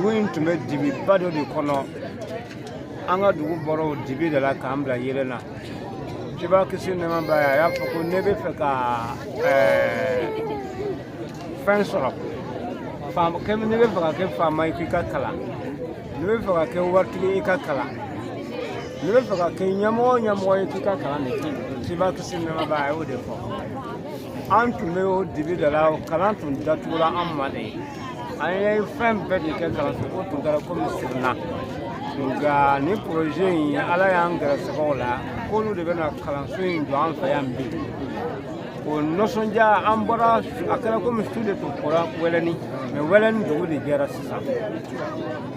dugu in tun bɛ dibiba dɔ de kɔnɔ an ka dugu bɔra o dibi de la k'an bila yɛlɛ na Kiba kisi nɛma ba a y'a fɔ ko ne bɛ fɛ ka fɛn sɔrɔ ne bɛ fɛ ka kɛ faama ye k'i ka kalan ne bɛ fɛ ka kɛ waritigi i ka kalan ne bɛ fɛ ka kɛ ɲɛmɔgɔ ye k'i ka kalan de kɛ Kiba kisi nɛma ba a y'o de fɔ an tun bɛ o dibi de la kalan tun datugura an ma de an ye fɛn bɛɛ de kɛ kalanso ko tun kɛra komi sirina nka ni projet in ala y'an gɛrɛsɛgɛw la k'olu de bɛna kalanso in jɔ an fɛ yan bi o nisɔndiya an bɔra a kɛra komi su de tun fɔra wɛlɛni mɛ wɛlɛni dugu de jɛra sisan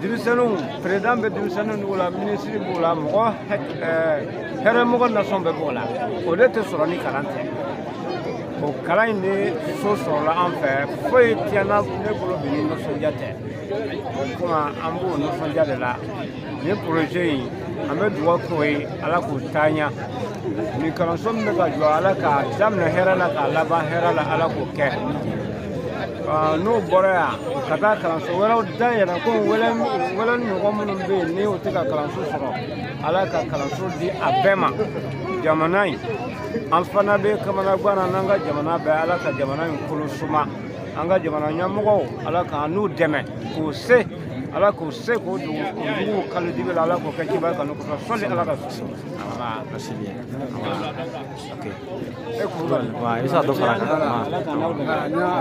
denmisɛnninw président bɛ denmisɛnninw la minisiri b'o la mɔgɔ hɛrɛmɔgɔ nasɔn bɛɛ b'o la o de tɛ sɔrɔ ni kalan tɛ o kalan in de so sɔrɔla an fɛ foyi tiɲɛna ne bolo bi ni nisɔndiya tɛ komi an b'o nisɔndiya de la ni projet in an bɛ dugawu k'o ye ala k'o taaɲa ni kalanso min bɛ ka jɔ ala k'a daminɛ hɛrɛ la k'a laban hɛrɛ la ala k'o kɛ n'o bɔra yan ka taa kalanso wɛrɛw dayɛlɛ ko wɛlɛni ɲɔgɔn minnu bɛ yen ni o tɛ ka kalanso sɔrɔ ala ka kalanso di a bɛɛ ma jamana in an fana bɛ kamanagan na n'an ka jamana bɛɛ ala ka jamana in kolo suma an ka jamana ɲɛmɔgɔw ala ka n'u dɛmɛ k'o se ala k'o se k'o dugu kalo dibi la ala k'o kɛ kiba kanu kosɔn sɔli ala ka sɔsɔ i bɛ se ka dɔ fara a kan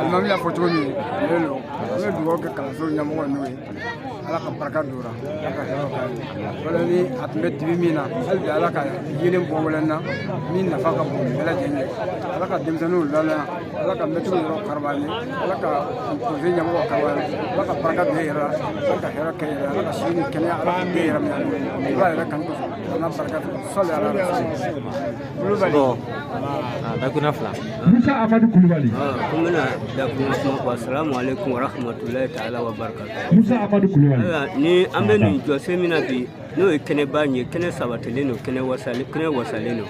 alimami y'a fɔ cogo min an bɛ dugawu kɛ kalanso ɲɛmɔgɔ n'o ye ala ka barika don o la ala ka hɛrɛ k'a ye wala ni a tun bɛ dibi min na hali bi ala ka yelen bɔ wɛlɛ na min nafa ka bon bɛɛ lajɛlen ye ala ka denmisɛnninw lamɛn ala ka mɛtiriw yɔrɔ kariba ye ala ka projet ɲɛmɔgɔ kariba ye ala ka barika don e yɛrɛ la ala ka hɛrɛ kɛ yɛrɛ ala ka si ni kɛnɛya ala ka den yɛrɛ minɛ ala yɛrɛ kan kosɔn ala barika don sɔli ala dakuna fila Musa Amadu Kulubali ko n bɛna dakuna kuma fɔ assalamu alaikum wa rahmatulahi ta'ala wa barakatuh Musa Amadu Kulubali ni an bɛ nin jɔsen min na bi n'o ye kɛnɛba ɲɛ kɛnɛ sabatilen don kɛnɛ wasalen don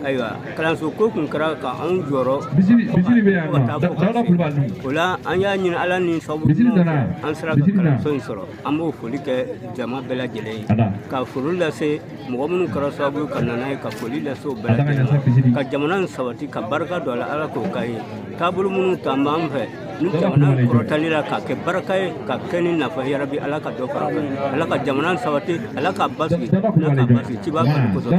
ayiwa kalanso ko kun kɛra ka anw jɔrɔ bisiri bɛ yan nɔ Dawuda Kulubali o la an y'a ɲini ala ni sababu ɲumanw an sera ka kalanso in sɔrɔ an b'o foli kɛ jama bɛɛ lajɛlen ye ka foli lase mɔgɔ minnu kɛra sababu ka na n'a ye ka foli lase o bɛɛ lajɛlen ka jamana in sabati ka barika don a la ala k'o k'a ye taabolo minnu t'an b'an fɛ ni jamana kɔrɔtali la k'a kɛ barika ye ka kɛ ni nafa ye yarabi ala ka dɔ fara kan ala ka jamana in sabati ala ka basigi ala ka basigi ciba kanu kosɔn